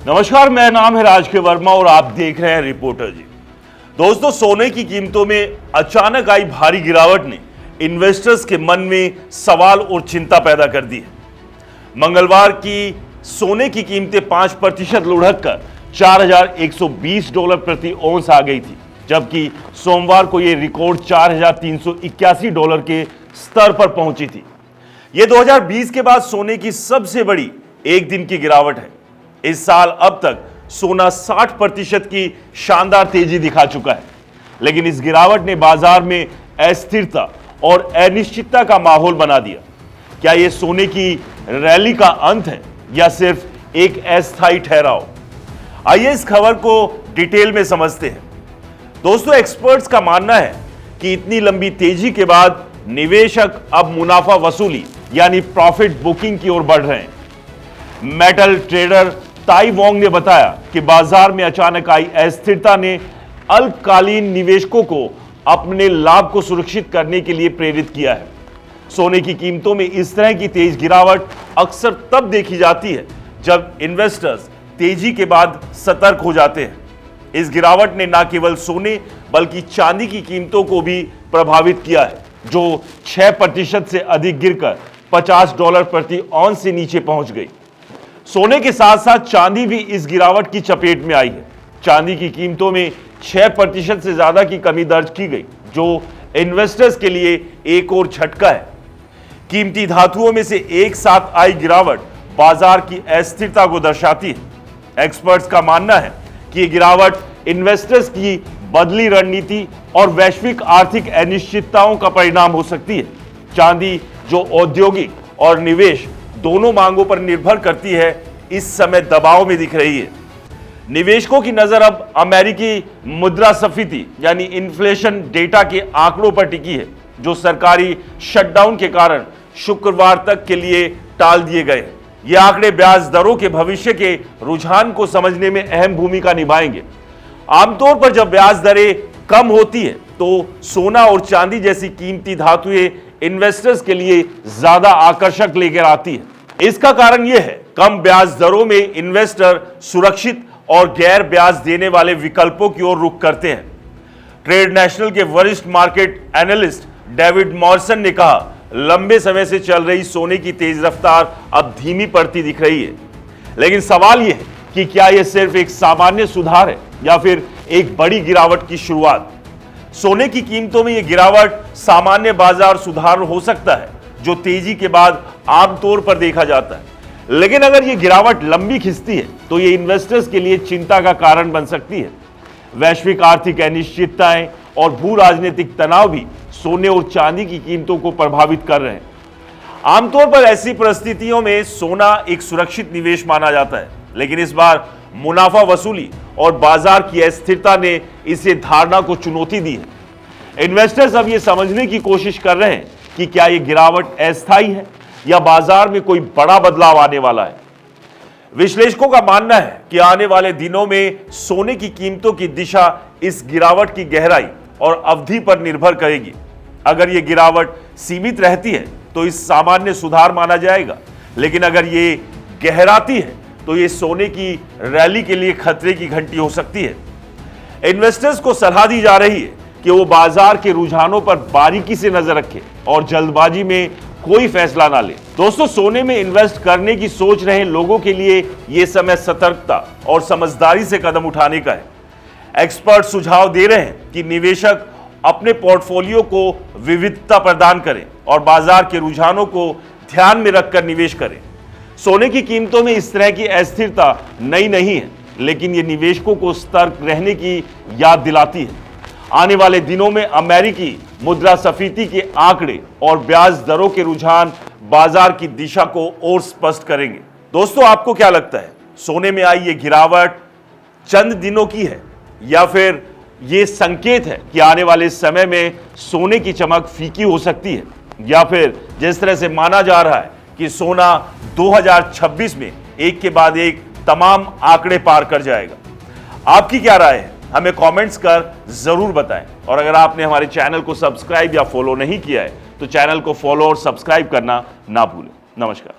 नमस्कार, मेरा नाम है राज के वर्मा और आप देख रहे हैं रिपोर्टर जी। दोस्तों, सोने की कीमतों में अचानक आई भारी गिरावट ने इन्वेस्टर्स के मन में सवाल और चिंता पैदा कर दी है। मंगलवार की सोने की कीमतें 5% लुढ़क कर $4,120 प्रति औंस आ गई थी, जबकि सोमवार को यह रिकॉर्ड $4,381 के स्तर पर पहुंची थी। यह 2020 के बाद सोने की सबसे बड़ी एक दिन की गिरावट है। इस साल अब तक सोना 60% की शानदार तेजी दिखा चुका है, लेकिन इस गिरावट ने बाजार में अस्थिरता और अनिश्चितता का माहौल बना दिया। क्या यह सोने की रैली का अंत है या सिर्फ एक अस्थायी ठहराव? आइए इस खबर को डिटेल में समझते हैं। दोस्तों, एक्सपर्ट्स का मानना है कि इतनी लंबी तेजी के बाद निवेशक अब मुनाफा वसूली यानी प्रॉफिट बुकिंग की ओर बढ़ रहे हैं। मेटल ट्रेडर ताई वोंग ने बताया कि बाजार में अचानक आई अस्थिरता ने अल्पकालीन निवेशकों को अपने लाभ को सुरक्षित करने के लिए प्रेरित किया है। सोने की कीमतों में इस तरह की तेज गिरावट अक्सर तब देखी जाती है जब इन्वेस्टर्स तेजी के बाद सतर्क हो जाते हैं। इस गिरावट ने न केवल सोने बल्कि चांदी की कीमतों को भी प्रभावित किया है, जो 6% से अधिक गिरकर $50 प्रति औंस से नीचे पहुंच गई। सोने के साथ साथ चांदी भी इस गिरावट की चपेट में आई है। चांदी की कीमतों में 6% से ज्यादा की कमी दर्ज की गई, जो इन्वेस्टर्स के लिए एक और झटका है। कीमती धातुओं में से एक साथ आई गिरावट बाजार की अस्थिरता को दर्शाती है। एक्सपर्ट्स का मानना है कि यह गिरावट इन्वेस्टर्स की बदली रणनीति और वैश्विक आर्थिक अनिश्चितताओं का परिणाम हो सकती है। चांदी, जो औद्योगिक और निवेश दोनों मांगों पर निर्भर करती है, इस समय दबाव में दिख रही है। निवेशकों की नजर अब अमेरिकी मुद्रास्फीति यानी इन्फ्लेशन डेटा के आंकड़ों पर टिकी है, जो सरकारी शटडाउन के कारण शुक्रवार तक के लिए टाल दिए गए। ये आंकड़े ब्याज दरों के भविष्य के रुझान को समझने में अहम भूमिका निभाएंगे। आमतौर पर जब ब्याज दरें कम होती है तो सोना और चांदी जैसी कीमती धातुएं इन्वेस्टर्स के लिए ज्यादा आकर्षक लेकर आती है। इसका कारण यह है, कम ब्याज दरों में इन्वेस्टर सुरक्षित और गैर ब्याज देने वाले विकल्पों की ओर रुख करते हैं। ट्रेड नेशनल के वरिष्ठ मार्केट एनालिस्ट डेविड मॉरिसन ने कहा, लंबे समय से चल रही सोने की तेज रफ्तार अब धीमी पड़ती दिख रही है। लेकिन सवाल यह है कि क्या यह सिर्फ एक सामान्य सुधार है या फिर एक बड़ी गिरावट की शुरुआत? सोने की कीमतों में यह गिरावट सामान्य बाजार सुधार हो सकता है, जो तेजी के बाद आमतौर पर देखा जाता है। लेकिन अगर यह गिरावट लंबी खिंचती है तो यह इन्वेस्टर्स के लिए चिंता का कारण बन सकती है। वैश्विक आर्थिक अनिश्चितताएं और भू राजनीतिक तनाव भी सोने और चांदी की कीमतों को प्रभावित कर रहे हैं। आमतौर पर ऐसी परिस्थितियों में सोना एक सुरक्षित निवेश माना जाता है, लेकिन इस बार मुनाफा वसूली और बाजार की अस्थिरता ने इसे धारणा को चुनौती दी है। इन्वेस्टर्स अब यह समझने की कोशिश कर रहे हैं कि क्या यह गिरावट अस्थायी है या बाजार में कोई बड़ा बदलाव आने वाला है। विश्लेषकों का मानना है कि आने वाले दिनों में सोने की कीमतों की दिशा इस गिरावट की गहराई और अवधि पर निर्भर करेगी। अगर यह गिरावट सीमित रहती है तो इस सामान्य सुधार माना जाएगा, लेकिन अगर यह गहराती है तो यह सोने की रैली के लिए खतरे की घंटी हो सकती है। इन्वेस्टर्स को सलाह दी जा रही है कि वो बाजार के रुझानों पर बारीकी से नजर रखें और जल्दबाजी में कोई फैसला ना ले। दोस्तों, सोने में इन्वेस्ट करने की सोच रहे लोगों के लिए यह समय सतर्कता और समझदारी से कदम उठाने का है। एक्सपर्ट सुझाव दे रहे हैं कि निवेशक अपने पोर्टफोलियो को विविधता प्रदान करें और बाजार के रुझानों को ध्यान में रखकर निवेश करें। सोने की कीमतों में इस तरह की अस्थिरता नई नहीं है, लेकिन यह निवेशकों को सतर्क रहने की याद दिलाती है। आने वाले दिनों में अमेरिकी मुद्रास्फीति के आंकड़े और ब्याज दरों के रुझान बाजार की दिशा को और स्पष्ट करेंगे। दोस्तों, आपको क्या लगता है, सोने में आई ये गिरावट चंद दिनों की है या फिर ये संकेत है कि आने वाले समय में सोने की चमक फीकी हो सकती है, या फिर जिस तरह से माना जा रहा है कि सोना 2026 में एक के बाद एक तमाम आंकड़े पार कर जाएगा? आपकी क्या राय है? हमें कमेंट्स कर जरूर बताएं। और अगर आपने हमारे चैनल को सब्सक्राइब या फॉलो नहीं किया है तो चैनल को फॉलो और सब्सक्राइब करना ना भूलें। नमस्कार।